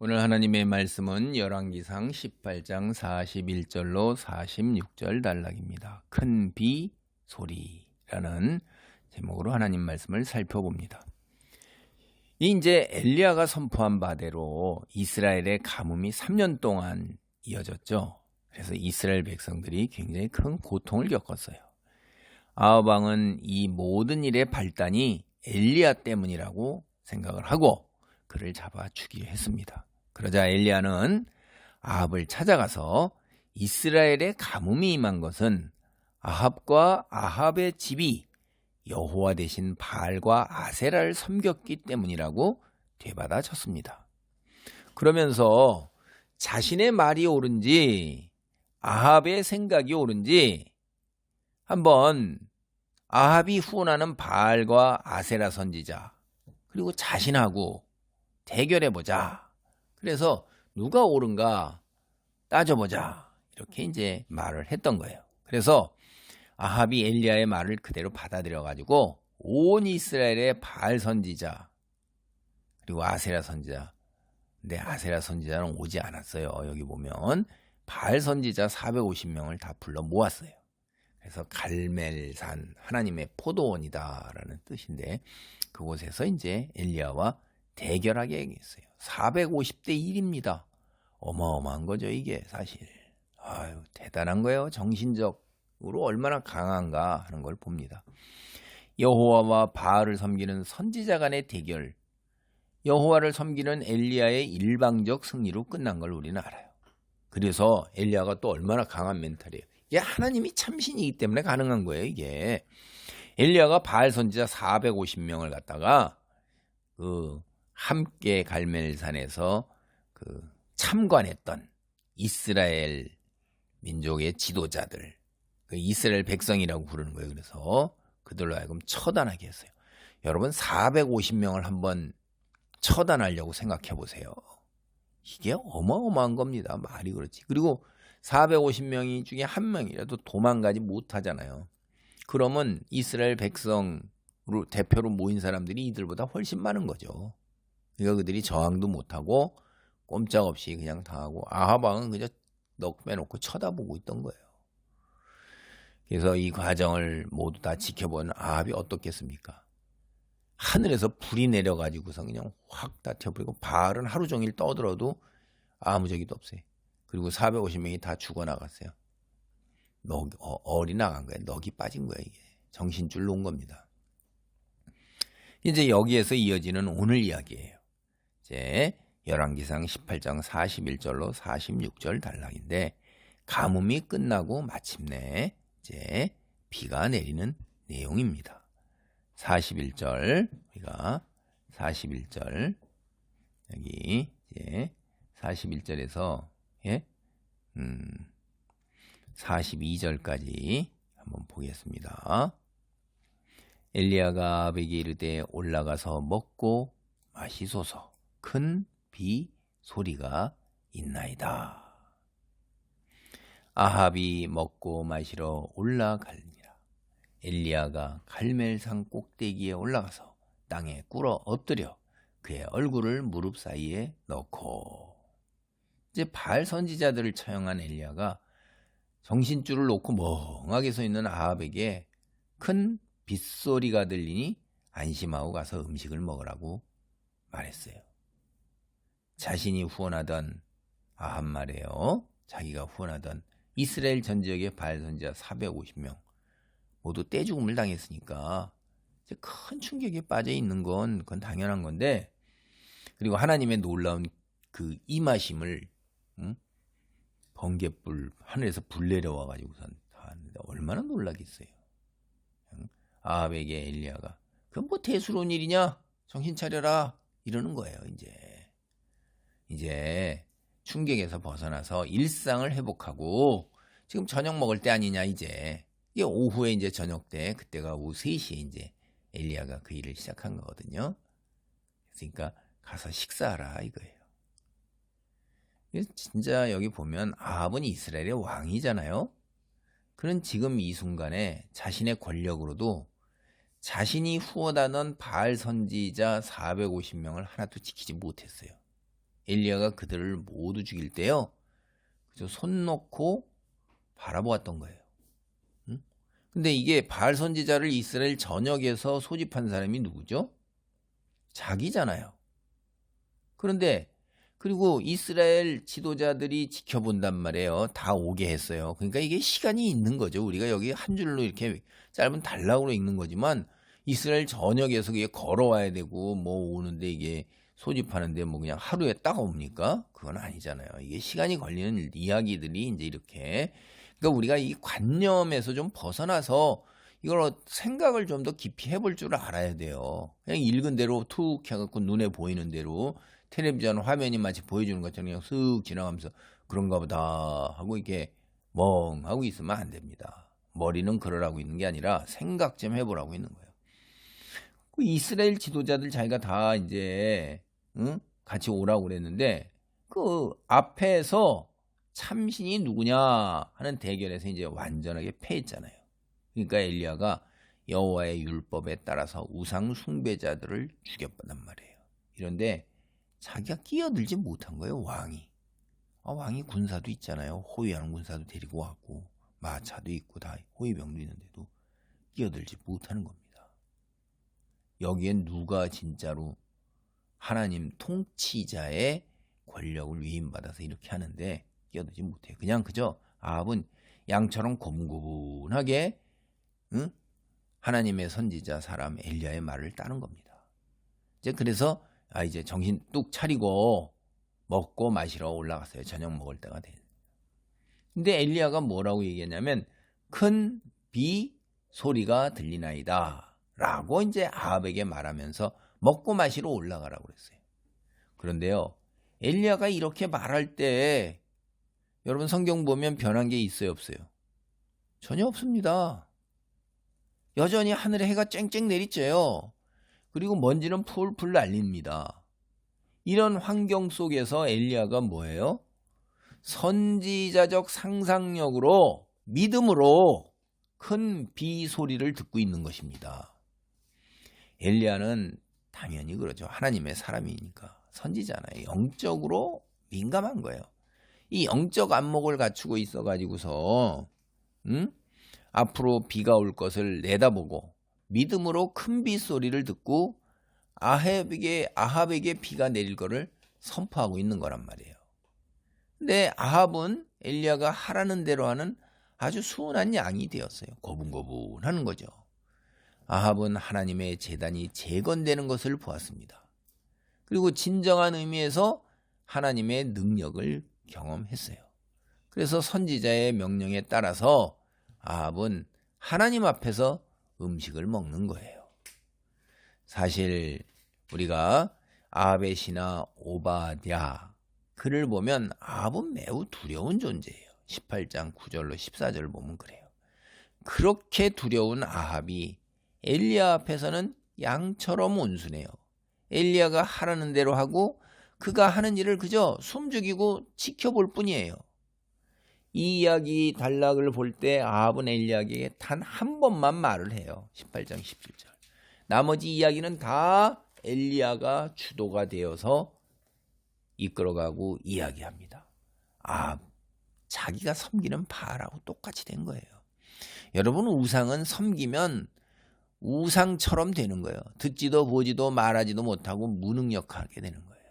오늘 하나님의 말씀은 열왕기상 18장 41절로 46절 단락입니다. 큰 비 소리라는 제목으로 하나님 말씀을 살펴봅니다. 이제 엘리야가 선포한 바대로 이스라엘의 가뭄이 3년 동안 이어졌죠. 그래서 이스라엘 백성들이 굉장히 큰 고통을 겪었어요. 아합 왕은 이 모든 일의 발단이 엘리야 때문이라고 생각을 하고 그를 잡아 죽이려 했습니다. 그러자 엘리야는 아합을 찾아가서 이스라엘의 가뭄이 임한 것은 아합과 아합의 집이 여호와 대신 바알과 아세라를 섬겼기 때문이라고 되받아쳤습니다. 그러면서 자신의 말이 옳은지 아합의 생각이 옳은지 한번 아합이 후원하는 바알과 아세라 선지자 그리고 자신하고 대결해보자. 그래서 누가 옳은가 따져보자. 이렇게 이제 말을 했던 거예요. 그래서 아합이 엘리야의 말을 그대로 받아들여가지고 온 이스라엘의 바알 선지자 그리고 아세라 선지자. 근데 아세라 선지자는 오지 않았어요. 여기 보면 바알 선지자 450명을 다 불러 모았어요. 그래서 갈멜산 하나님의 포도원이다라는 뜻인데 그곳에서 이제 엘리야와 대결하게 했어요. 450대 1입니다. 어마어마한 거죠, 이게 사실. 아유, 대단한 거예요. 정신적으로 얼마나 강한가 하는 걸 봅니다. 여호와와 바알을 섬기는 선지자 간의 대결. 여호와를 섬기는 엘리야의 일방적 승리로 끝난 걸 우리는 알아요. 그래서 엘리야가 또 얼마나 강한 멘탈이에요. 이게 하나님이 참신이기 때문에 가능한 거예요, 이게. 엘리야가 바알 선지자 450명을 갖다가 함께 갈멜산에서 참관했던 이스라엘 민족의 지도자들, 이스라엘 백성이라고 부르는 거예요. 그래서 그들로 하여금 처단하게 했어요. 여러분 450명을 한번 처단하려고 생각해 보세요. 이게 어마어마한 겁니다. 말이 그렇지. 그리고 450명이 중에 한 명이라도 도망가지 못하잖아요. 그러면 이스라엘 백성으로 대표로 모인 사람들이 이들보다 훨씬 많은 거죠. 그러니까 그들이 저항도 못하고 꼼짝없이 그냥 당하고 아합 왕은 그냥 넋 빼놓고 쳐다보고 있던 거예요. 그래서 이 과정을 모두 다 지켜보는 아합이 어떻겠습니까? 하늘에서 불이 내려가지고서 그냥 확 다 튀어버리고 바알은 하루 종일 떠들어도 아무 적이도 없어요. 그리고 450명이 다 죽어나갔어요. 얼이 나간 거예요. 넋이 빠진 거예요. 이게 정신줄 놓은 겁니다. 이제 여기에서 이어지는 오늘 이야기예요. 이제 열왕기상 18장 41절로 46절 단락인데 가뭄이 끝나고 마침내 이제 비가 내리는 내용입니다. 41절 우리가 41절 여기 이제 41절에서 42절까지 한번 보겠습니다. 엘리야가 아합에게 이르되 올라가서 먹고 마시소서 큰 비 소리가 있나이다. 아합이 먹고 마시러 올라갈니라. 엘리야가 갈멜산 꼭대기에 올라가서 땅에 꿇어 엎드려 그의 얼굴을 무릎 사이에 넣고 이제 바알 선지자들을 처형한 엘리야가 정신줄을 놓고 멍하게 서 있는 아합에게 큰 빗소리가 들리니 안심하고 가서 음식을 먹으라고 말했어요. 자신이 후원하던 아합 말이에요. 자기가 후원하던 이스라엘 전 지역의 바알 선지자 450명 모두 떼죽음을 당했으니까 이제 큰 충격에 빠져 있는 건 그건 당연한 건데 그리고 하나님의 놀라운 그 임하심을 번갯불 하늘에서 불 내려와 가지고선 다 하는데 얼마나 놀라겠어요. 아합에게 엘리야가 그건 뭐 대수로운 일이냐? 정신 차려라 이러는 거예요. 이제 충격에서 벗어나서 일상을 회복하고 지금 저녁 먹을 때 아니냐 이제 이게 오후에 이제 저녁 때 그때가 오후 3시에 이제 엘리야가 그 일을 시작한 거거든요. 그러니까 가서 식사하라 이거예요. 진짜 여기 보면 아합은 이스라엘의 왕이잖아요. 그는 지금 이 순간에 자신의 권력으로도 자신이 후원하던 바알 선지자 450명을 하나도 지키지 못했어요. 엘리야가 그들을 모두 죽일 때요. 그저 손 놓고 바라보았던 거예요. 응? 근데 이게 바알 선지자를 이스라엘 전역에서 소집한 사람이 누구죠? 자기잖아요. 그런데 그리고 이스라엘 지도자들이 지켜본단 말이에요. 다 오게 했어요. 그러니까 이게 시간이 있는 거죠. 우리가 여기 한 줄로 이렇게 짧은 단락으로 읽는 거지만 이스라엘 전역에서 그게 걸어와야 되고 뭐 오는데 이게 소집하는데 뭐 그냥 하루에 딱 옵니까? 그건 아니잖아요. 이게 시간이 걸리는 이야기들이 이제 이렇게 그러니까 우리가 이 관념에서 좀 벗어나서 이걸 생각을 좀 더 깊이 해볼 줄 알아야 돼요. 그냥 읽은 대로 툭 해갖고 눈에 보이는 대로 텔레비전 화면이 마치 보여주는 것처럼 그냥 쓱 지나가면서 그런가 보다 하고 이렇게 멍하고 있으면 안 됩니다. 머리는 그러라고 있는 게 아니라 생각 좀 해보라고 있는 거예요. 그 이스라엘 지도자들 자기가 다 이제 같이 오라고 그랬는데 그 앞에서 참신이 누구냐 하는 대결에서 이제 완전하게 패했잖아요. 그러니까 엘리야가 여호와의 율법에 따라서 우상 숭배자들을 죽였단 말이에요. 이런데 자기가 끼어들지 못한 거예요, 왕이. 왕이 군사도 있잖아요. 호위하는 군사도 데리고 왔고 마차도 있고 다 호위병도 있는데도 끼어들지 못하는 겁니다. 여기엔 누가 진짜로 하나님 통치자의 권력을 위임받아서 이렇게 하는데 끼어들지 못해요. 그냥 그저 아합은 양처럼 고분고분하게 하나님의 선지자 사람 엘리야의 말을 따른 겁니다. 이제 그래서 이제 정신 뚝 차리고 먹고 마시러 올라갔어요. 저녁 먹을 때가 된. 근데 엘리야가 뭐라고 얘기했냐면 큰 비 소리가 들리나이다 라고 이제 아합에게 말하면서 먹고 마시러 올라가라고 그랬어요. 그런데요, 엘리야가 이렇게 말할 때 여러분 성경 보면 변한 게 있어요, 없어요? 전혀 없습니다. 여전히 하늘에 해가 쨍쨍 내리쬐요. 그리고 먼지는 풀풀 날립니다. 이런 환경 속에서 엘리야가 뭐예요? 선지자적 상상력으로 믿음으로 큰 비 소리를 듣고 있는 것입니다. 엘리야는 당연히 그러죠. 하나님의 사람이니까 선지자잖아요. 영적으로 민감한 거예요. 이 영적 안목을 갖추고 있어가지고서 앞으로 비가 올 것을 내다보고 믿음으로 큰 비 소리를 듣고 아합에게 비가 내릴 것을 선포하고 있는 거란 말이에요. 근데 아합은 엘리야가 하라는 대로 하는 아주 순한 양이 되었어요. 고분고분하는 거죠. 아합은 하나님의 제단이 재건되는 것을 보았습니다. 그리고 진정한 의미에서 하나님의 능력을 경험했어요. 그래서 선지자의 명령에 따라서 아합은 하나님 앞에서 음식을 먹는 거예요. 사실 우리가 아합의 신하 오바댜 그를 보면 아합은 매우 두려운 존재예요. 18장 9절로 14절을 보면 그래요. 그렇게 두려운 아합이 엘리야 앞에서는 양처럼 온순해요. 엘리야가 하라는 대로 하고 그가 하는 일을 그저 숨죽이고 지켜볼 뿐이에요. 이 이야기 단락을 볼 때 아합은 엘리야에게 단 한 번만 말을 해요. 18장 17절. 나머지 이야기는 다 엘리야가 주도가 되어서 이끌어가고 이야기합니다. 자기가 섬기는 바알하고 똑같이 된 거예요. 여러분, 우상은 섬기면 우상처럼 되는 거예요. 듣지도 보지도 말하지도 못하고 무능력하게 되는 거예요.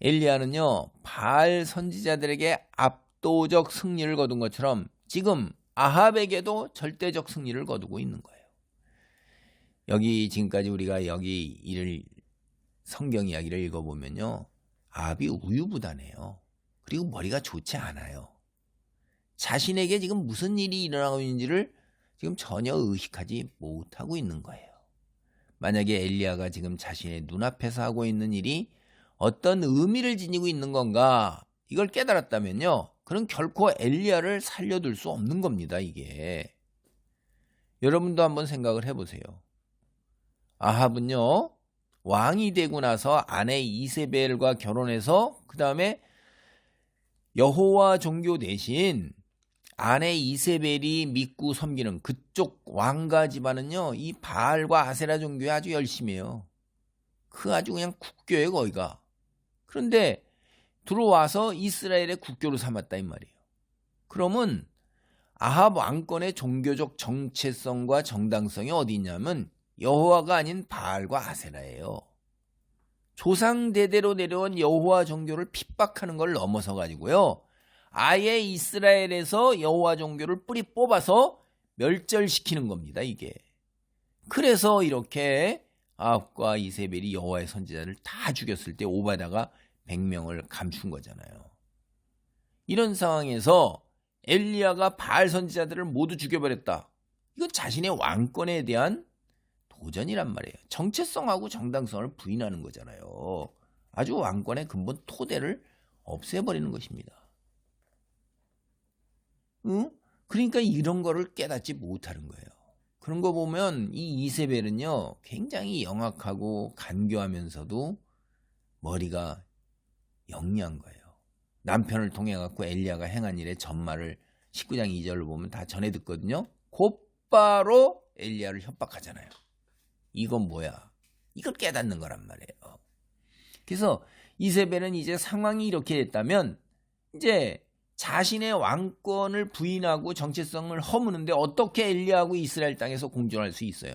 엘리야는요, 바알 선지자들에게 압도적 승리를 거둔 것처럼 지금 아합에게도 절대적 승리를 거두고 있는 거예요. 여기 지금까지 우리가 여기 성경 이야기를 읽어보면요, 아합이 우유부단해요. 그리고 머리가 좋지 않아요. 자신에게 지금 무슨 일이 일어나고 있는지를 지금 전혀 의식하지 못하고 있는 거예요. 만약에 엘리야가 지금 자신의 눈앞에서 하고 있는 일이 어떤 의미를 지니고 있는 건가, 이걸 깨달았다면요, 그럼 결코 엘리야를 살려둘 수 없는 겁니다. 이게 여러분도 한번 생각을 해보세요. 아합은요, 왕이 되고 나서 아내 이세벨과 결혼해서 그 다음에 여호와 종교 대신 아내 이세벨이 믿고 섬기는 그쪽 왕가 집안은요, 이 바알과 아세라 종교에 아주 열심히 해요. 그 아주 그냥 국교예요, 거기가. 그런데 들어와서 이스라엘의 국교로 삼았다 이 말이에요. 그러면 아합 왕권의 종교적 정체성과 정당성이 어디 있냐면 여호와가 아닌 바알과 아세라예요. 조상 대대로 내려온 여호와 종교를 핍박하는 걸 넘어서 가지고요. 아예 이스라엘에서 여호와 종교를 뿌리 뽑아서 멸절시키는 겁니다, 이게. 그래서 이렇게 아합과 이세벨이 여호와의 선지자를 다 죽였을 때 오바다가 100명을 감춘 거잖아요. 이런 상황에서 엘리야가 바알 선지자들을 모두 죽여버렸다. 이건 자신의 왕권에 대한 도전이란 말이에요. 정체성하고 정당성을 부인하는 거잖아요. 아주 왕권의 근본 토대를 없애버리는 것입니다. 응? 그러니까 이런 거를 깨닫지 못하는 거예요. 그런 거 보면 이 이세벨은요, 굉장히 영악하고 간교하면서도 머리가 영리한 거예요. 남편을 통해 갖고 엘리야가 행한 일의 전말을 19장 2절을 보면 다 전해 듣거든요. 곧바로 엘리야를 협박하잖아요. 이건 뭐야? 이걸 깨닫는 거란 말이에요. 그래서 이세벨은 이제 상황이 이렇게 됐다면 이제 자신의 왕권을 부인하고 정체성을 허무는데 어떻게 엘리야하고 이스라엘 땅에서 공존할 수 있어요?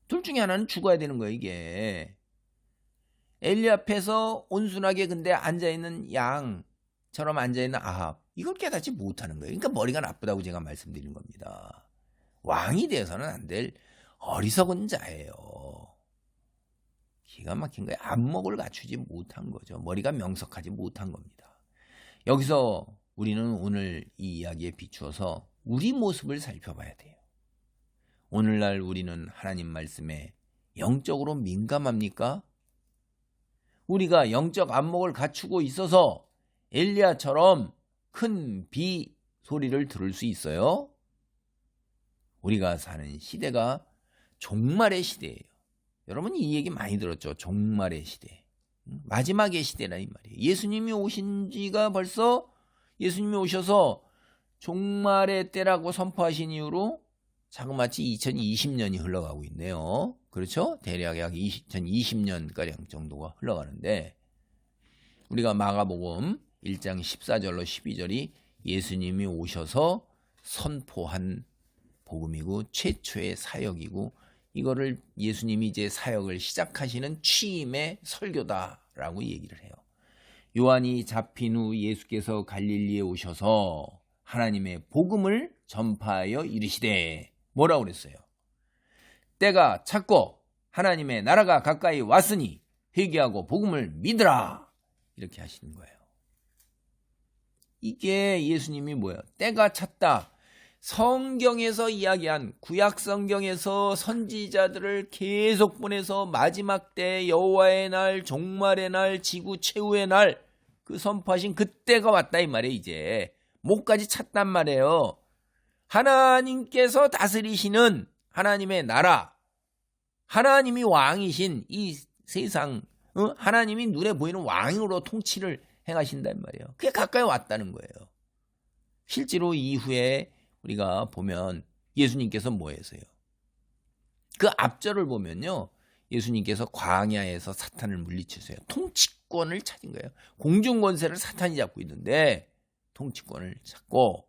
둘 중에 하나는 죽어야 되는 거예요, 이게. 엘리 앞에서 온순하게 근데 앉아있는 양처럼 앉아있는 아합, 이걸 깨닫지 못하는 거예요. 그러니까 머리가 나쁘다고 제가 말씀드린 겁니다. 왕이 되어서는 안 될 어리석은 자예요. 기가 막힌 거예요. 안목을 갖추지 못한 거죠. 머리가 명석하지 못한 겁니다. 여기서 우리는 오늘 이 이야기에 비추어서 우리 모습을 살펴봐야 돼요. 오늘날 우리는 하나님 말씀에 영적으로 민감합니까? 우리가 영적 안목을 갖추고 있어서 엘리야처럼 큰 비 소리를 들을 수 있어요? 우리가 사는 시대가 종말의 시대예요. 여러분 이 얘기 많이 들었죠? 종말의 시대. 마지막의 시대라 이 말이에요. 예수님이 오신 지가 벌써 예수님이 오셔서 종말의 때라고 선포하신 이후로 자그마치 2020년이 흘러가고 있네요. 그렇죠? 대략 약 2020년가량 정도가 흘러가는데 우리가 마가복음 1장 14절로 12절이 예수님이 오셔서 선포한 복음이고 최초의 사역이고 이거를 예수님이 이제 사역을 시작하시는 취임의 설교다라고 얘기를 해요. 요한이 잡힌 후 예수께서 갈릴리에 오셔서 하나님의 복음을 전파하여 이르시되 뭐라고 그랬어요? 때가 찼고 하나님의 나라가 가까이 왔으니 회개하고 복음을 믿으라 이렇게 하시는 거예요. 이게 예수님이 뭐예요? 때가 찼다. 성경에서 이야기한 구약 성경에서 선지자들을 계속 보내서 마지막 때 여호와의 날, 종말의 날, 지구 최후의 날 그 선포하신 그때가 왔다 이 말이에요. 이제 목까지 찼단 말이에요. 하나님께서 다스리시는 하나님의 나라, 하나님이 왕이신 이 세상, 하나님이 눈에 보이는 왕으로 통치를 행하신단 말이에요. 그게 가까이 왔다는 거예요. 실제로 이후에 우리가 보면 예수님께서 뭐 했어요? 그 앞절을 보면요. 예수님께서 광야에서 사탄을 물리치세요. 통치권을 찾은 거예요. 공중권세를 사탄이 잡고 있는데 통치권을 찾고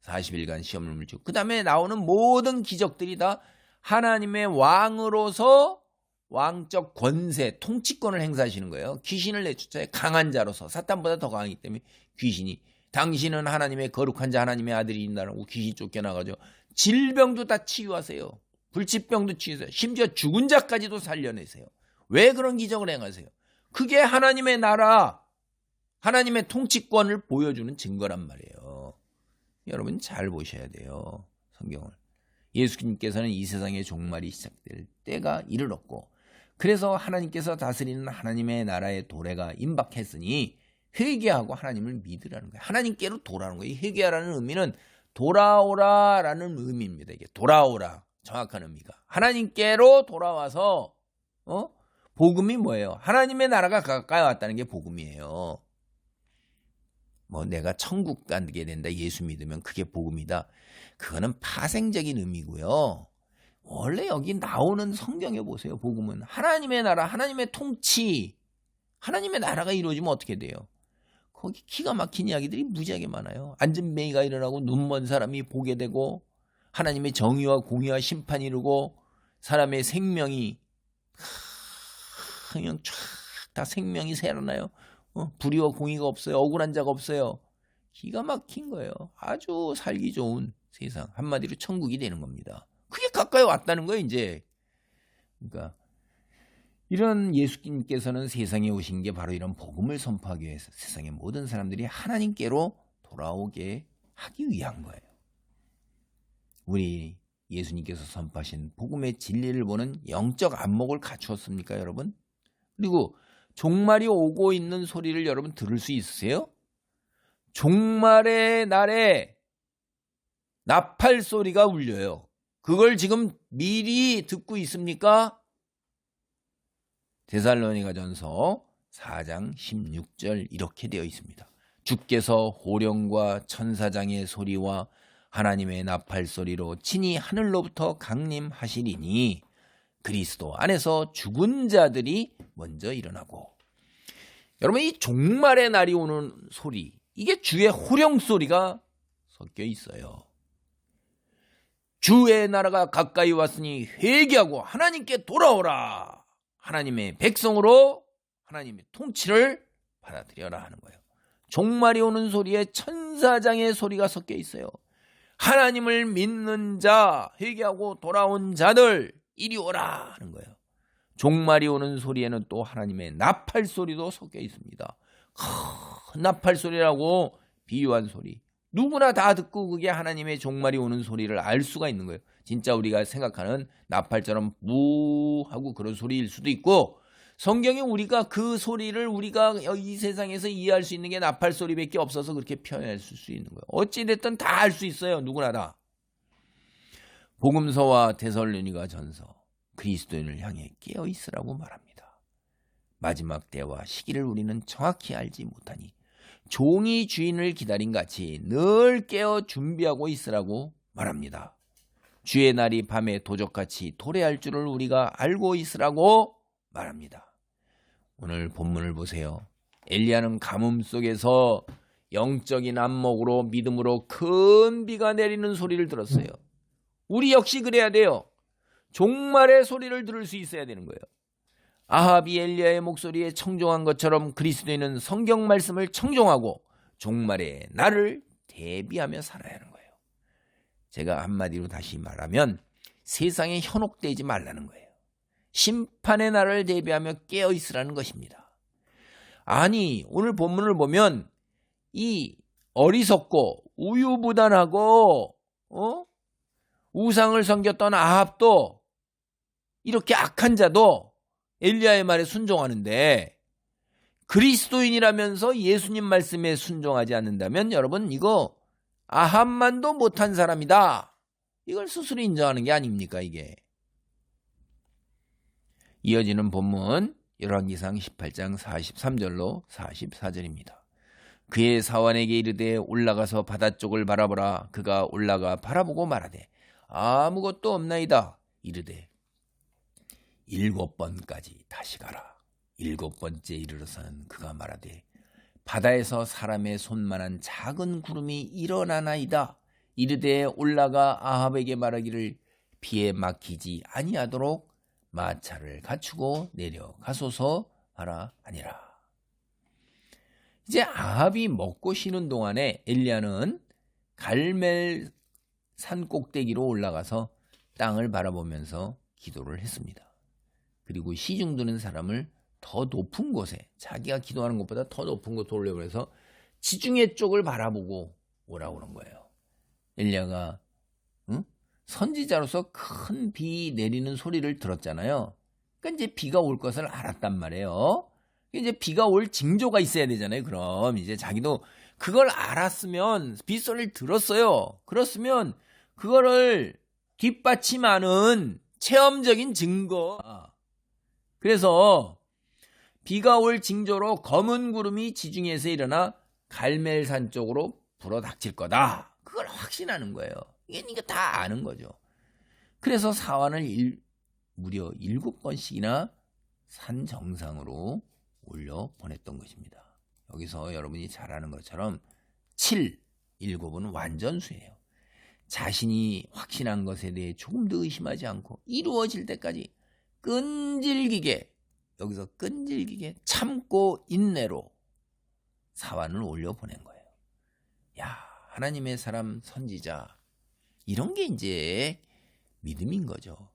40일간 시험을 물리치고 그 다음에 나오는 모든 기적들이 다 하나님의 왕으로서 왕적 권세, 통치권을 행사하시는 거예요. 귀신을 내쫓아요. 강한 자로서 사탄보다 더 강하기 때문에 귀신이 당신은 하나님의 거룩한 자 하나님의 아들이라고 귀신 쫓겨나가지고 질병도 다 치유하세요. 불치병도 치유하세요. 심지어 죽은 자까지도 살려내세요. 왜 그런 기적을 행하세요? 그게 하나님의 나라, 하나님의 통치권을 보여주는 증거란 말이에요. 여러분 잘 보셔야 돼요. 성경을. 예수님께서는 이 세상의 종말이 시작될 때가 이르렀고 그래서 하나님께서 다스리는 하나님의 나라의 도래가 임박했으니 회개하고 하나님을 믿으라는 거예요. 하나님께로 돌아오는 거예요. 회개하라는 의미는 돌아오라라는 의미입니다. 이게 돌아오라. 정확한 의미가. 하나님께로 돌아와서 복음이 뭐예요? 하나님의 나라가 가까이 왔다는 게 복음이에요. 뭐 내가 천국 가게 된다. 예수 믿으면 그게 복음이다. 그거는 파생적인 의미고요. 원래 여기 나오는 성경에 보세요. 복음은 하나님의 나라, 하나님의 통치, 하나님의 나라가 이루어지면 어떻게 돼요? 거기 기가 막힌 이야기들이 무지하게 많아요. 앉은뱅이가 일어나고 눈먼 사람이 보게 되고 하나님의 정의와 공의와 심판이 이루고 사람의 생명이 그냥 쫙 다 생명이 새어나요. 불의와 공의가 없어요. 억울한 자가 없어요. 기가 막힌 거예요. 아주 살기 좋은 세상. 한마디로 천국이 되는 겁니다. 그게 가까이 왔다는 거예요, 이제. 그러니까 이런 예수님께서는 세상에 오신 게 바로 이런 복음을 선포하기 위해서 세상의 모든 사람들이 하나님께로 돌아오게 하기 위한 거예요. 우리 예수님께서 선포하신 복음의 진리를 보는 영적 안목을 갖추었습니까, 여러분? 그리고 종말이 오고 있는 소리를 여러분 들을 수 있으세요? 종말의 날에 나팔 소리가 울려요. 그걸 지금 미리 듣고 있습니까? 데살로니가전서 4장 16절 이렇게 되어 있습니다. 주께서 호령과 천사장의 소리와 하나님의 나팔 소리로 친히 하늘로부터 강림하시리니 그리스도 안에서 죽은 자들이 먼저 일어나고. 여러분, 이 종말의 날이 오는 소리, 이게 주의 호령 소리가 섞여 있어요. 주의 나라가 가까이 왔으니 회개하고 하나님께 돌아오라. 하나님의 백성으로 하나님의 통치를 받아들여라 하는 거예요. 종말이 오는 소리에 천사장의 소리가 섞여 있어요. 하나님을 믿는 자, 회개하고 돌아온 자들 이리 오라 하는 거예요. 종말이 오는 소리에는 또 하나님의 나팔 소리도 섞여 있습니다. 나팔 소리라고 비유한 소리. 누구나 다 듣고 그게 하나님의 종말이 오는 소리를 알 수가 있는 거예요. 진짜 우리가 생각하는 나팔처럼 무 하고 그런 소리일 수도 있고, 성경에 우리가 그 소리를 우리가 이 세상에서 이해할 수 있는 게 나팔 소리밖에 없어서 그렇게 표현할 수 있는 거예요. 어찌됐든 다 알 수 있어요. 누구나 다. 복음서와 데살로니가 전서, 그리스도인을 향해 깨어있으라고 말합니다. 마지막 때와 시기를 우리는 정확히 알지 못하니 종이 주인을 기다린 같이 늘 깨어 준비하고 있으라고 말합니다. 주의 날이 밤에 도적같이 도래할 줄을 우리가 알고 있으라고 말합니다. 오늘 본문을 보세요. 엘리야는 가뭄 속에서 영적인 안목으로 믿음으로 큰 비가 내리는 소리를 들었어요. 우리 역시 그래야 돼요. 종말의 소리를 들을 수 있어야 되는 거예요. 아합이 엘리야의 목소리에 청종한 것처럼 그리스도인은 성경 말씀을 청종하고 종말의 날을 대비하며 살아야 하는 거예요. 제가 한마디로 다시 말하면 세상에 현혹되지 말라는 거예요. 심판의 날을 대비하며 깨어있으라는 것입니다. 아니, 오늘 본문을 보면 이 어리석고 우유부단하고 우상을 섬겼던 아합도, 이렇게 악한 자도 엘리야의 말에 순종하는데, 그리스도인이라면서 예수님 말씀에 순종하지 않는다면 여러분, 이거 아합만도 못한 사람이다. 이걸 스스로 인정하는 게 아닙니까, 이게. 이어지는 본문 열왕기상 18장 43절로 44절입니다. 그의 사환에게 이르되 올라가서 바다 쪽을 바라보라. 그가 올라가 바라보고 말하되 아무것도 없나이다. 이르되 7번까지 다시 가라. 7번째 이르러서는 그가 말하되 바다에서 사람의 손만한 작은 구름이 일어나나이다. 이르되 올라가 아합에게 말하기를 비에 막히지 아니하도록 마차를 갖추고 내려가소서 하라 하니라. 이제 아합이 먹고 쉬는 동안에 엘리야는 갈멜 산 꼭대기로 올라가서 땅을 바라보면서 기도를 했습니다. 그리고 시중 드는 사람을 더 높은 곳에, 자기가 기도하는 것보다 더 높은 곳에 올려고 해서 지중해 쪽을 바라보고 오라고 그런 거예요. 엘리야가 선지자로서 큰 비 내리는 소리를 들었잖아요. 그러니까 이제 비가 올 것을 알았단 말이에요. 이제 비가 올 징조가 있어야 되잖아요. 그럼 이제 자기도 그걸 알았으면, 빗소리를 들었어요. 그렇으면 그거를 뒷받침하는 체험적인 증거. 그래서 비가 올 징조로 검은 구름이 지중해에서 일어나 갈멜산 쪽으로 불어닥칠 거다. 그걸 확신하는 거예요. 이게 다 아는 거죠. 그래서 사환을 무려 7번씩이나 산 정상으로 올려 보냈던 것입니다. 여기서 여러분이 잘 아는 것처럼 7, 7은 완전수예요. 자신이 확신한 것에 대해 조금도 의심하지 않고 이루어질 때까지 끈질기게, 여기서 끈질기게 참고 인내로 사환을 올려보낸 거예요. 야, 하나님의 사람 선지자, 이런 게 이제 믿음인 거죠.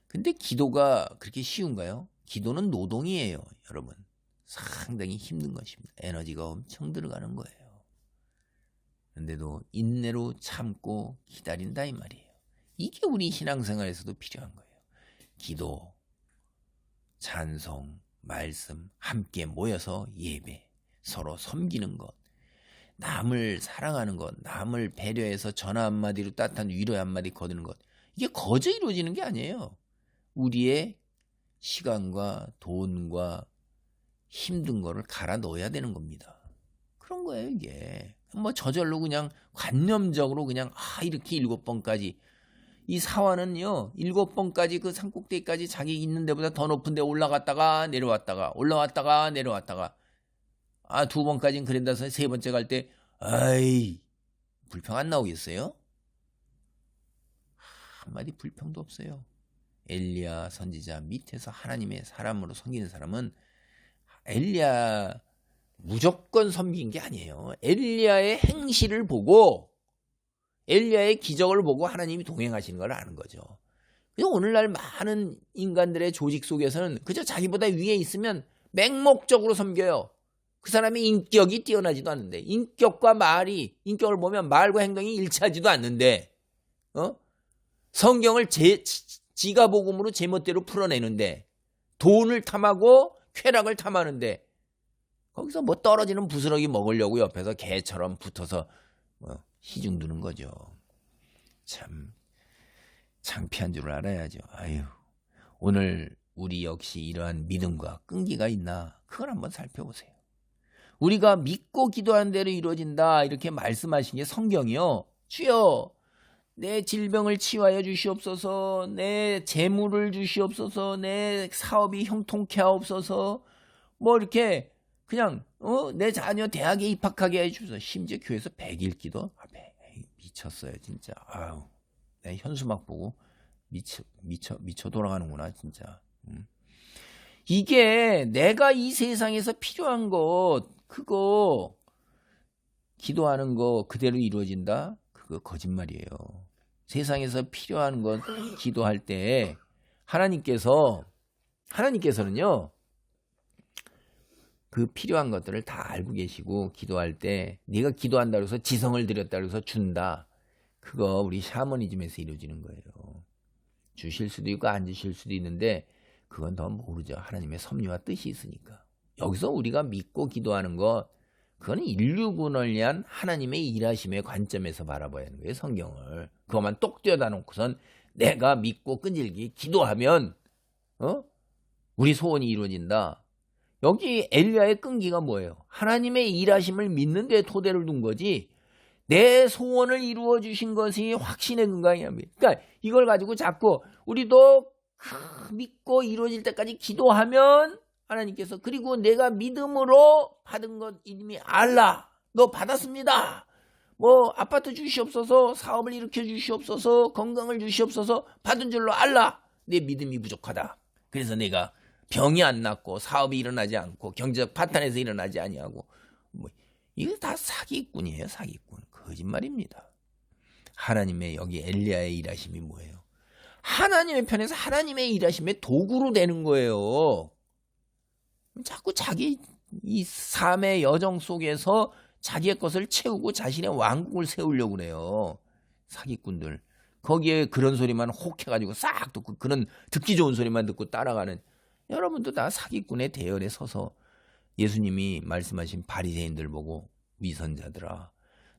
근데 기도가 그렇게 쉬운가요? 기도는 노동이에요, 여러분. 상당히 힘든 것입니다. 에너지가 엄청 들어가는 거예요. 그런데도 인내로 참고 기다린다 이 말이에요. 이게 우리 신앙생활에서도 필요한 거예요. 기도, 찬송, 말씀 함께 모여서 예배, 서로 섬기는 것, 남을 사랑하는 것, 남을 배려해서 전화 한마디로 따뜻한 위로의 한마디 거두는 것, 이게 거저 이루어지는 게 아니에요. 우리의 시간과 돈과 힘든 거를 갈아 넣어야 되는 겁니다. 그런 거예요, 이게. 뭐 저절로 그냥 관념적으로 그냥 이렇게 7번까지, 이 사화는요 7번까지 그 산꼭대기까지 자기 있는 데보다 더 높은 데 올라갔다가 내려왔다가 올라왔다가 내려왔다가 2번까지는 그랬다서 3번째 갈 때 아이 불평 안 나오겠어요? 한마디 불평도 없어요. 엘리야 선지자 밑에서 하나님의 사람으로 섬기는 사람은 엘리야 무조건 섬긴 게 아니에요. 엘리야의 행실을 보고, 엘리야의 기적을 보고 하나님이 동행하시는 걸 아는 거죠. 그래서 오늘날 많은 인간들의 조직 속에서는 그저 자기보다 위에 있으면 맹목적으로 섬겨요. 그 사람의 인격이 뛰어나지도 않는데, 인격과 말이, 인격을 보면 말과 행동이 일치하지도 않는데, 성경을 지가 복음으로 제멋대로 풀어내는데, 돈을 탐하고 쾌락을 탐하는데, 거기서 뭐 떨어지는 부스러기 먹으려고 옆에서 개처럼 붙어서 시중 두는 거죠. 참 창피한 줄 알아야죠. 아유, 오늘 우리 역시 이러한 믿음과 끈기가 있나, 그걸 한번 살펴보세요. 우리가 믿고 기도하는 대로 이루어진다 이렇게 말씀하신 게 성경이요. 주여 내 질병을 치유하여 주시옵소서, 내 재물을 주시옵소서, 내 사업이 형통케 하옵소서, 뭐 이렇게 그냥 내 자녀 대학에 입학하게 해주소서. 심지어 교회에서 100일 기도, 미쳤어요 진짜. 아유, 내 현수막 보고 미쳐 돌아가는구나 진짜. 이게 내가 이 세상에서 필요한 것, 그거 기도하는 거 그대로 이루어진다? 그거 거짓말이에요. 세상에서 필요한 것 기도할 때 하나님께서는요 그 필요한 것들을 다 알고 계시고, 기도할 때 네가 기도한다고 해서 지성을 드렸다고 해서 준다, 그거 우리 샤머니즘에서 이루어지는 거예요. 주실 수도 있고 안 주실 수도 있는데 그건 더 모르죠. 하나님의 섭리와 뜻이 있으니까. 여기서 우리가 믿고 기도하는 것, 그거는 인류군을 위한 하나님의 일하심의 관점에서 바라봐야 하는 거예요. 성경을 그것만 똑 떼어다 놓고선 내가 믿고 끈질기 기도하면 우리 소원이 이루어진다. 여기 엘리야의 끈기가 뭐예요? 하나님의 일하심을 믿는 데 토대를 둔 거지, 내 소원을 이루어 주신 것이 확신의 근간이야. 그러니까 이걸 가지고 자꾸 우리도 믿고 이루어질 때까지 기도하면 하나님께서, 그리고 내가 믿음으로 받은 것 이미 알라, 너 받았습니다, 뭐 아파트 주시옵소서, 사업을 일으켜 주시옵소서, 건강을 주시옵소서, 받은 줄로 알라, 내 믿음이 부족하다, 그래서 내가 병이 안 낫고 사업이 일어나지 않고 경제적 파탄에서 일어나지 아니하고, 뭐 이거 다 사기꾼이에요. 사기꾼, 거짓말입니다. 하나님의 여기 엘리야의 일하심이 뭐예요? 하나님의 편에서 하나님의 일하심의 도구로 되는 거예요. 자꾸 자기 이 삶의 여정 속에서 자기의 것을 채우고 자신의 왕국을 세우려고 그래요. 사기꾼들. 거기에 그런 소리만 혹해가지고 싹 듣고, 그런 듣기 좋은 소리만 듣고 따라가는 여러분도 다 사기꾼의 대열에 서서 예수님이 말씀하신 바리새인들 보고, 위선자들아,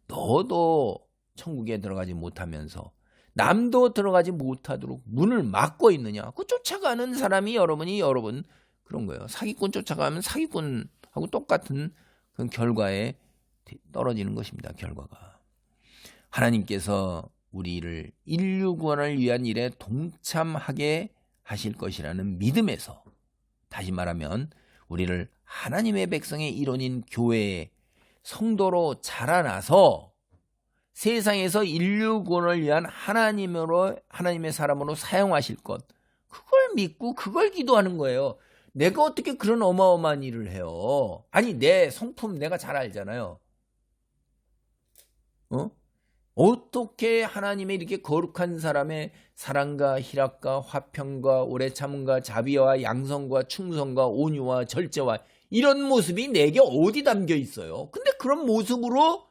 너도 천국에 들어가지 못하면서 남도 들어가지 못하도록 문을 막고 있느냐? 그 쫓아가는 사람이 여러분 그런 거예요. 사기꾼 쫓아가면 사기꾼하고 똑같은 그런 결과에 떨어지는 것입니다. 결과가. 하나님께서 우리를 인류 구원을 위한 일에 동참하게 하실 것이라는 믿음에서, 다시 말하면 우리를 하나님의 백성의 일원인 교회의 성도로 자라나서 세상에서 인류 구원을 위한 하나님의 사람으로 사용하실 것, 그걸 믿고 그걸 기도하는 거예요. 내가 어떻게 그런 어마어마한 일을 해요? 아니, 내 성품 내가 잘 알잖아요. 어떻게 하나님의 이렇게 거룩한 사람의 사랑과 희락과 화평과 오래 참음과 자비와 양성과 충성과 온유와 절제와 이런 모습이 내게 어디 담겨 있어요? 근데 그런 모습으로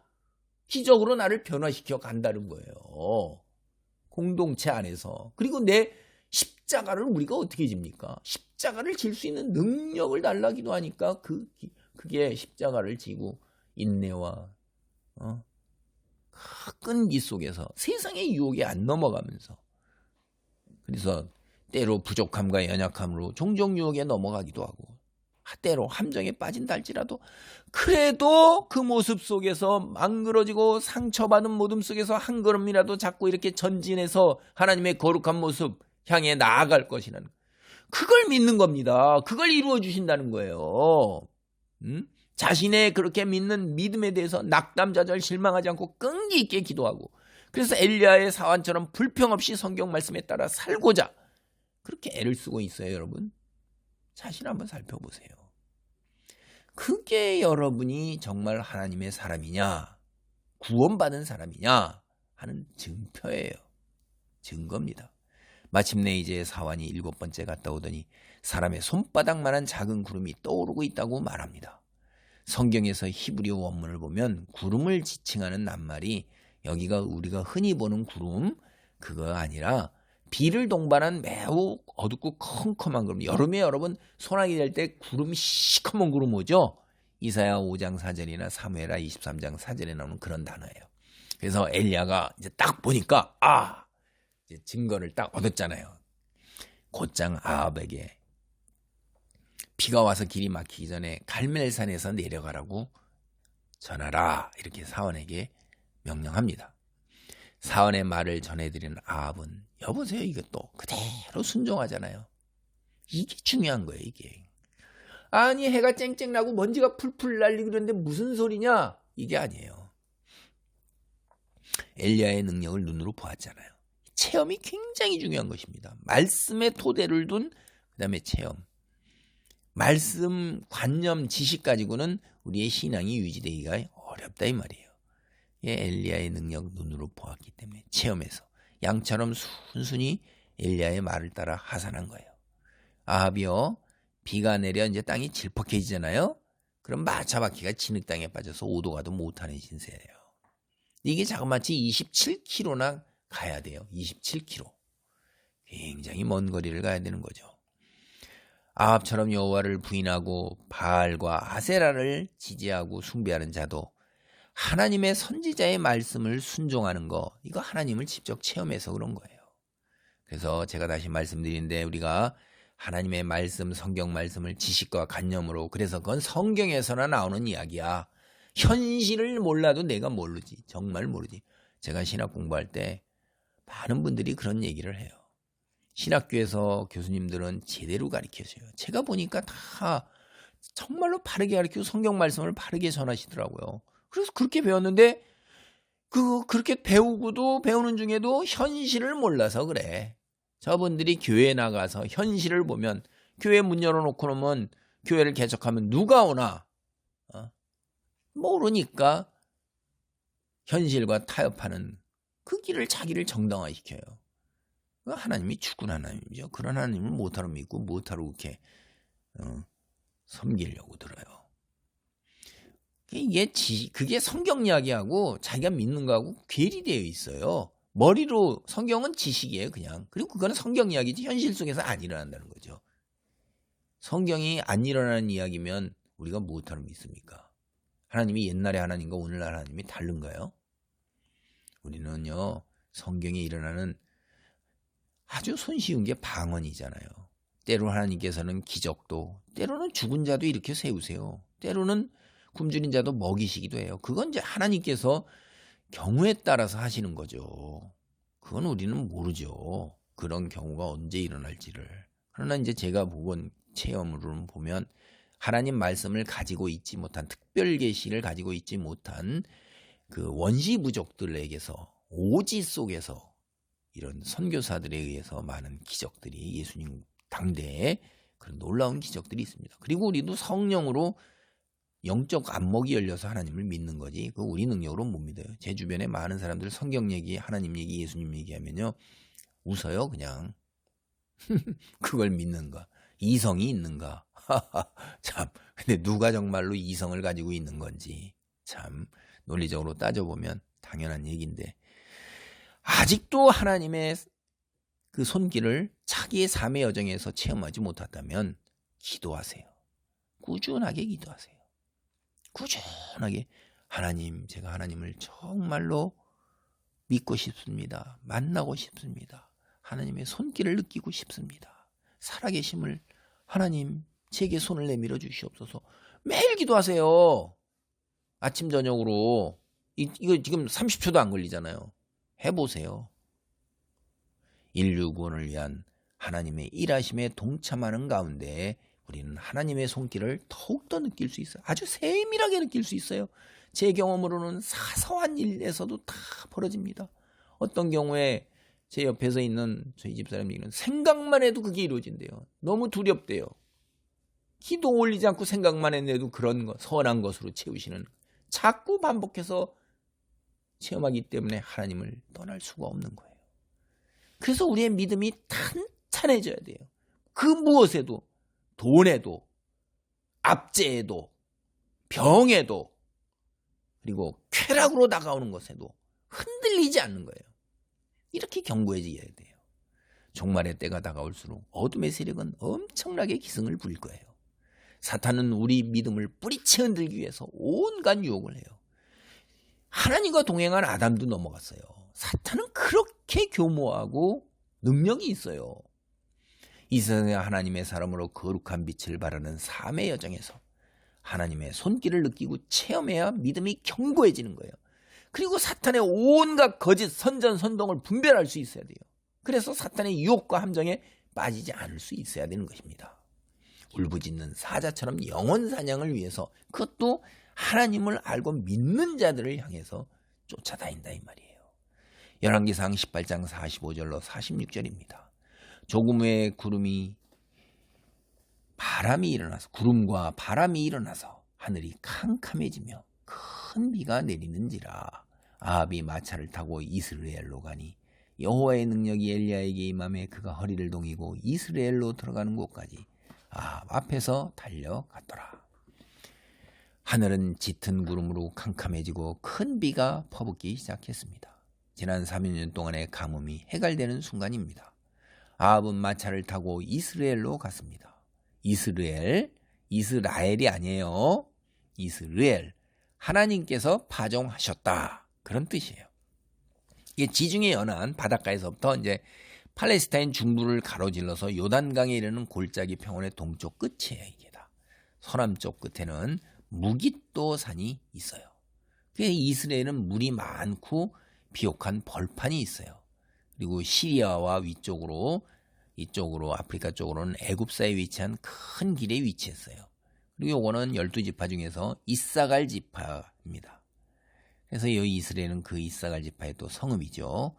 기적으로 나를 변화시켜 간다는 거예요. 공동체 안에서. 그리고 내 십자가를 우리가 어떻게 집니까? 십자가를 질 수 있는 능력을 달라기도 하니까 그게 십자가를 지고 인내와 끈기 속에서 세상의 유혹에 안 넘어가면서, 그래서 때로 부족함과 연약함으로 종종 유혹에 넘어가기도 하고 때로 함정에 빠진다 할지라도 그래도 그 모습 속에서 망그러지고 상처받은 모습 속에서 한 걸음이라도 자꾸 이렇게 전진해서 하나님의 거룩한 모습 향해 나아갈 것이라는, 그걸 믿는 겁니다. 그걸 이루어 주신다는 거예요. 자신의 그렇게 믿는 믿음에 대해서 낙담좌절 실망하지 않고 끈기 있게 기도하고, 그래서 엘리야의 사환처럼 불평 없이 성경 말씀에 따라 살고자 그렇게 애를 쓰고 있어요. 여러분, 자신 한번 살펴보세요. 그게 여러분이 정말 하나님의 사람이냐, 구원받은 사람이냐 하는 증표예요. 증거입니다. 마침내 이제 사환이 7번째 갔다 오더니 사람의 손바닥만한 작은 구름이 떠오르고 있다고 말합니다. 성경에서 히브리어 원문을 보면 구름을 지칭하는 낱말이 여기가 우리가 흔히 보는 구름, 그거 아니라 비를 동반한 매우 어둡고 컴컴한 구름. 여름에 여러분 소나기 될 때 구름, 시커먼 구름 오죠? 이사야 5장 4절이나 사무엘하 23장 4절에 나오는 그런 단어예요. 그래서 엘리야가 이제 딱 보니까 이제 증거를 딱 얻었잖아요. 곧장 아합에게 비가 와서 길이 막히기 전에 갈멜산에서 내려가라고 전하라, 이렇게 사원에게 명령합니다. 사원의 말을 전해드리는 아합은, 여보세요, 이것도 그대로 순종하잖아요. 이게 중요한 거예요. 이게 아니, 해가 쨍쨍 나고 먼지가 풀풀 날리고 그러는데 무슨 소리냐, 이게 아니에요. 엘리야의 능력을 눈으로 보았잖아요. 체험이 굉장히 중요한 것입니다. 말씀의 토대를 둔 그다음에 체험, 말씀, 관념, 지식 가지고는 우리의 신앙이 유지되기가 어렵다 이 말이에요. 엘리야의 능력 눈으로 보았기 때문에 체험해서 양처럼 순순히 엘리야의 말을 따라 하산한 거예요. 아합이요, 비가 내려 이제 땅이 질퍽해지잖아요. 그럼 마차바퀴가 진흙 땅에 빠져서 오도 가도 못하는 신세예요. 이게 자그마치 27km나 가야 돼요. 27km. 굉장히 먼 거리를 가야 되는 거죠. 아합처럼 여호와를 부인하고 바알과 아세라를 지지하고 숭배하는 자도 하나님의 선지자의 말씀을 순종하는 거, 이거 하나님을 직접 체험해서 그런 거예요. 그래서 제가 다시 말씀드리는데, 우리가 하나님의 말씀, 성경 말씀을 지식과 관념으로, 그래서 그건 성경에서나 나오는 이야기야. 현실을 몰라도 내가 모르지. 정말 모르지. 제가 신학 공부할 때 많은 분들이 그런 얘기를 해요. 신학교에서 교수님들은 제대로 가르쳐줘요. 제가 보니까 다 정말로 바르게 가르치고 성경 말씀을 바르게 전하시더라고요. 그래서 그렇게 배웠는데 그렇게 배우고도 배우는 중에도 현실을 몰라서 그래. 저분들이 교회에 나가서 현실을 보면, 교회 문 열어놓고 놓으면 교회를 개척하면 누가 오나? 모르니까 현실과 타협하는 그 길을 자기를 정당화시켜요. 하나님이 죽은 하나님이죠. 그런 하나님을 못하러 믿고 못하러 그렇게 섬기려고 들어요. 그게 성경 이야기하고 자기가 믿는 거하고 괴리되어 있어요. 머리로 성경은 지식이에요, 그냥. 그리고 그거는 성경 이야기지 현실 속에서 안 일어난다는 거죠. 성경이 안 일어나는 이야기면 우리가 무엇하러 믿습니까? 하나님이 옛날의 하나님과 오늘날 하나님이 다른가요? 우리는요, 성경에 일어나는 아주 손쉬운 게 방언이잖아요. 때로 하나님께서는 기적도, 때로는 죽은 자도 이렇게 세우세요. 때로는 굶주린 자도 먹이시기도 해요. 그건 이제 하나님께서 경우에 따라서 하시는 거죠. 그건 우리는 모르죠. 그런 경우가 언제 일어날지를. 그러나 이제 제가 본 체험으로는 보면 하나님 말씀을 가지고 있지 못한 특별 계시를 가지고 있지 못한 그 원시 부족들에게서 오지 속에서 이런 선교사들에 의해서 많은 기적들이 예수님 당대에 그런 놀라운 기적들이 있습니다. 그리고 우리도 성령으로 영적 안목이 열려서 하나님을 믿는 거지 그 우리 능력으로 못 믿어요. 제 주변에 많은 사람들 성경 얘기, 하나님 얘기, 예수님 얘기하면요 웃어요 그냥. 그걸 믿는가? 이성이 있는가? 참, 근데 누가 정말로 이성을 가지고 있는 건지 참 논리적으로 따져보면 당연한 얘기인데 아직도 하나님의 그 손길을 자기의 삶의 여정에서 체험하지 못했다면 기도하세요. 꾸준하게 기도하세요. 꾸준하게 하나님, 제가 하나님을 정말로 믿고 싶습니다. 만나고 싶습니다. 하나님의 손길을 느끼고 싶습니다. 살아계심을 하나님 제게 손을 내밀어 주시옵소서. 매일 기도하세요. 아침 저녁으로 이거 지금 30초도 안 걸리잖아요. 해보세요. 인류 구원을 위한 하나님의 일하심에 동참하는 가운데 우리는 하나님의 손길을 더욱더 느낄 수 있어요. 아주 세밀하게 느낄 수 있어요. 제 경험으로는 사소한 일에서도 다 벌어집니다. 어떤 경우에 제 옆에서 있는 저희 집사람들은 생각만 해도 그게 이루어진대요. 너무 두렵대요. 기도 올리지 않고 생각만 했는데도 그런 거 선한 것으로 채우시는 자꾸 반복해서 체험하기 때문에 하나님을 떠날 수가 없는 거예요. 그래서 우리의 믿음이 탄탄해져야 돼요. 그 무엇에도, 돈에도, 압제에도, 병에도, 그리고 쾌락으로 다가오는 것에도 흔들리지 않는 거예요. 이렇게 견고해져야 돼요. 종말의 때가 다가올수록 어둠의 세력은 엄청나게 기승을 부릴 거예요. 사탄은 우리 믿음을 뿌리채 흔들기 위해서 온갖 유혹을 해요. 하나님과 동행한 아담도 넘어갔어요. 사탄은 그렇게 교모하고 능력이 있어요. 이 세상에 하나님의 사람으로 거룩한 빛을 바라는 삶의 여정에서 하나님의 손길을 느끼고 체험해야 믿음이 견고해지는 거예요. 그리고 사탄의 온갖 거짓 선전선동을 분별할 수 있어야 돼요. 그래서 사탄의 유혹과 함정에 빠지지 않을 수 있어야 되는 것입니다. 울부짖는 사자처럼 영혼 사냥을 위해서 그것도 하나님을 알고 믿는 자들을 향해서 쫓아다닌다 이 말이에요. 열왕기상 18장 45절로 46절입니다. 조금 후에 구름과 바람이 일어나서 하늘이 캄캄해지며 큰 비가 내리는지라. 아합이 마차를 타고 이스라엘로 가니 여호와의 능력이 엘리야에게 임함에 그가 허리를 동이고 이스라엘로 들어가는 곳까지 아합 앞에서 달려갔더라. 하늘은 짙은 구름으로 캄캄해지고 큰 비가 퍼붓기 시작했습니다. 지난 3년 동안의 가뭄이 해갈되는 순간입니다. 아합은 마차를 타고 이스라엘로 갔습니다. 이스라엘이 아니에요. 이스라엘. 하나님께서 파종하셨다. 그런 뜻이에요. 이게 지중해 연안 바닷가에서부터 이제 팔레스타인 중부를 가로질러서 요단강에 이르는 골짜기 평원의 동쪽 끝이에요. 이게 다. 서남쪽 끝에는 무깃도 산이 있어요. 이스라엘은 물이 많고 비옥한 벌판이 있어요. 그리고 시리아와 이쪽으로 아프리카 쪽으로는 애굽사에 위치한 큰 길에 위치했어요. 그리고 이거는 12지파 중에서 이사갈 지파입니다. 그래서 이 이스라엘은 그 이사갈 지파의 또 성읍이죠.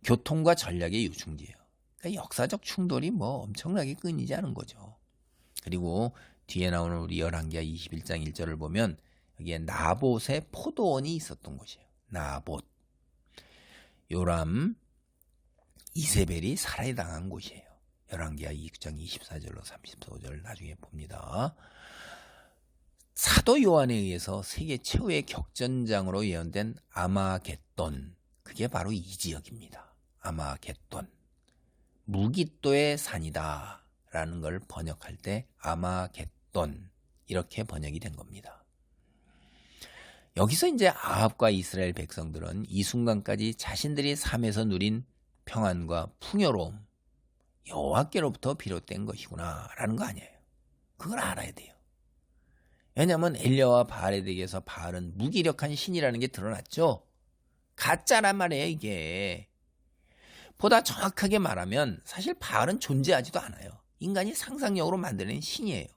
교통과 전략의 요충지예요. 그러니까 역사적 충돌이 엄청나게 끊이지 않은 거죠. 그리고 뒤에 나오는 우리 열왕기하 21장 1절을 보면 여기에 나봇의 포도원이 있었던 곳이에요. 나봇. 요람, 이세벨이 살해당한 곳이에요. 열왕기하 2장 24절로 35절 나중에 봅니다. 사도 요한에 의해서 세계 최후의 격전장으로 예언된 아마겟돈, 그게 바로 이 지역입니다. 아마겟돈, 무깃도의 산이다 라는 걸 번역할 때 아마겟돈 이렇게 번역이 된 겁니다. 여기서 이제 아합과 이스라엘 백성들은 이 순간까지 자신들이 삶에서 누린 평안과 풍요로움, 여호와께로부터 비롯된 것이구나 라는 거 아니에요. 그걸 알아야 돼요. 왜냐하면 엘리야와 바알에 대해서 바알은 무기력한 신이라는 게 드러났죠. 가짜란 말이에요 이게. 보다 정확하게 말하면 사실 바알은 존재하지도 않아요. 인간이 상상력으로 만들어낸 신이에요.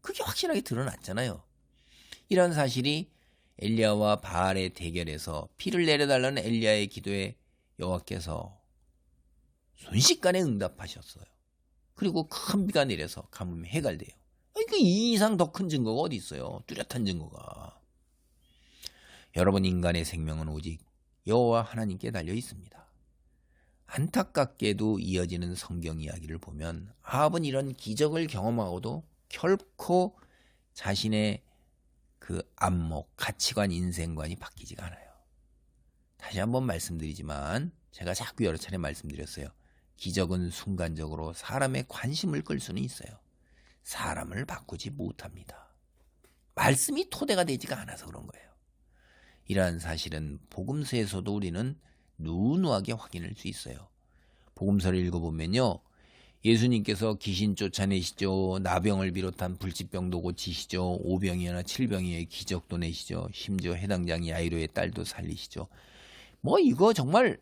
그게 확실하게 드러났잖아요. 이런 사실이 엘리야와 바알의 대결에서 피를 내려달라는 엘리야의 기도에 여호와께서 순식간에 응답하셨어요. 그리고 큰 비가 내려서 가뭄이 해갈돼요. 그러니까 이 이상 더 큰 증거가 어디 있어요? 뚜렷한 증거가. 여러분, 인간의 생명은 오직 여호와 하나님께 달려 있습니다. 안타깝게도 이어지는 성경 이야기를 보면 아합은 이런 기적을 경험하고도 결코 자신의 그 안목, 가치관, 인생관이 바뀌지가 않아요. 다시 한번 말씀드리지만 제가 자꾸 여러 차례 말씀드렸어요. 기적은 순간적으로 사람의 관심을 끌 수는 있어요. 사람을 바꾸지 못합니다. 말씀이 토대가 되지가 않아서 그런 거예요. 이러한 사실은 복음서에서도 우리는 누누하게 확인할 수 있어요. 복음서를 읽어보면요, 예수님께서 귀신 쫓아내시죠. 나병을 비롯한 불치병도 고치시죠. 오병이어나 칠병이의 기적도 내시죠. 심지어 해당장 야이로의 딸도 살리시죠. 이거 정말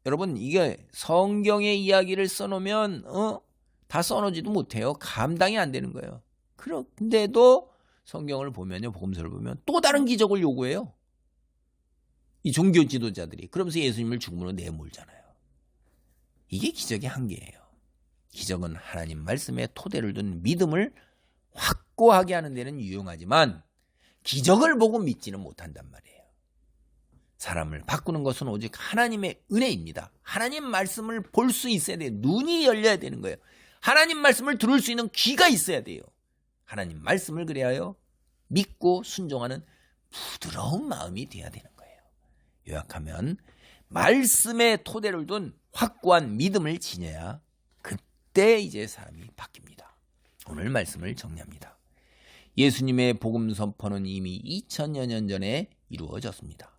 여러분, 이게 성경의 이야기를 써놓으면 다 써놓지도 못해요. 감당이 안 되는 거예요. 그런데도 성경을 보면요, 복음서를 보면 또 다른 기적을 요구해요. 이 종교 지도자들이. 그러면서 예수님을 죽음으로 내몰잖아요. 이게 기적의 한계예요. 기적은 하나님 말씀에 토대를 둔 믿음을 확고하게 하는 데는 유용하지만 기적을 보고 믿지는 못한단 말이에요. 사람을 바꾸는 것은 오직 하나님의 은혜입니다. 하나님 말씀을 볼 수 있어야 돼요. 눈이 열려야 되는 거예요. 하나님 말씀을 들을 수 있는 귀가 있어야 돼요. 하나님 말씀을 그리하여 믿고 순종하는 부드러운 마음이 돼야 되는 거예요. 요약하면 말씀에 토대를 둔 확고한 믿음을 지녀야 그때 이제 사람이 바뀝니다. 오늘 말씀을 정리합니다. 예수님의 복음 선포는 이미 2000여 년 전에 이루어졌습니다.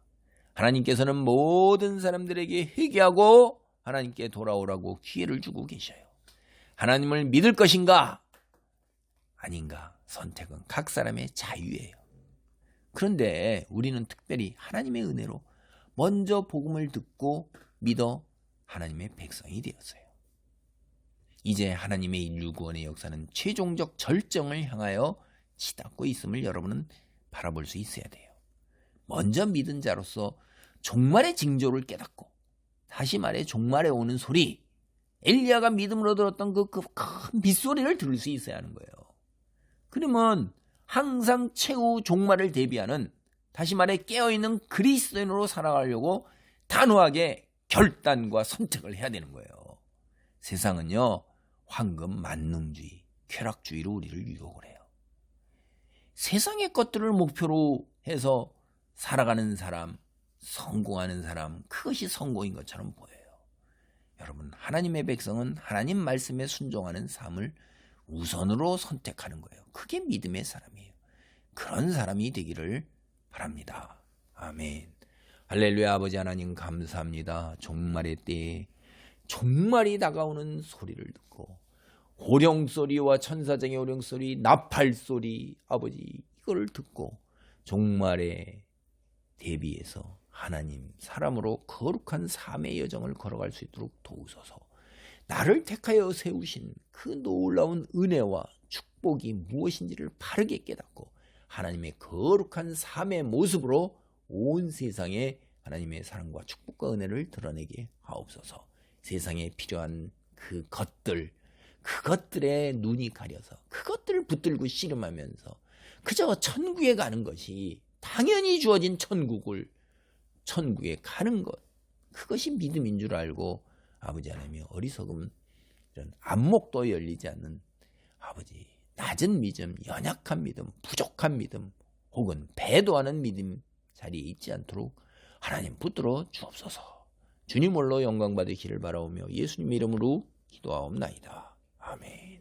하나님께서는 모든 사람들에게 회개하고 하나님께 돌아오라고 기회를 주고 계셔요. 하나님을 믿을 것인가 아닌가 선택은 각 사람의 자유예요. 그런데 우리는 특별히 하나님의 은혜로 먼저 복음을 듣고 믿어 하나님의 백성이 되었어요. 이제 하나님의 인류 구원의 역사는 최종적 절정을 향하여 치닫고 있음을 여러분은 바라볼 수 있어야 돼요. 먼저 믿은 자로서 종말의 징조를 깨닫고, 다시 말해 종말에 오는 소리, 엘리야가 믿음으로 들었던 그 큰 빗소리를 들을 수 있어야 하는 거예요. 그러면 항상 최후 종말을 대비하는, 다시 말해 깨어있는 그리스도인으로 살아가려고 단호하게 결단과 선택을 해야 되는 거예요. 세상은요, 황금 만능주의, 쾌락주의로 우리를 유혹을 해요. 세상의 것들을 목표로 해서 살아가는 사람, 성공하는 사람, 그것이 성공인 것처럼 보여요. 여러분, 하나님의 백성은 하나님 말씀에 순종하는 삶을 우선으로 선택하는 거예요. 그게 믿음의 사람이에요. 그런 사람이 되기를 바랍니다. 아멘. 할렐루야. 아버지 하나님 감사합니다. 종말의 때에 종말이 다가오는 소리를 듣고 호령소리와 천사장의 호령소리, 나팔소리, 아버지 이걸 듣고 종말에 대비해서 하나님 사람으로 거룩한 삶의 여정을 걸어갈 수 있도록 도우소서. 나를 택하여 세우신 그 놀라운 은혜와 축복이 무엇인지를 바르게 깨닫고 하나님의 거룩한 삶의 모습으로 온 세상에 하나님의 사랑과 축복과 은혜를 드러내게 하옵소서. 세상에 필요한 그것들에 눈이 가려서 그것들을 붙들고 씨름하면서 그저 천국에 가는 것이 당연히 주어진 천국에 가는 것, 그것이 믿음인 줄 알고 아버지 하나님의 어리석음, 이런 안목도 열리지 않는 아버지 낮은 믿음, 연약한 믿음, 부족한 믿음 혹은 배도하는 믿음 자리에 있지 않도록 하나님 붙들어 주옵소서. 주님 홀로 영광 받으시기를 바라오며 예수님 이름으로 기도하옵나이다. 아멘.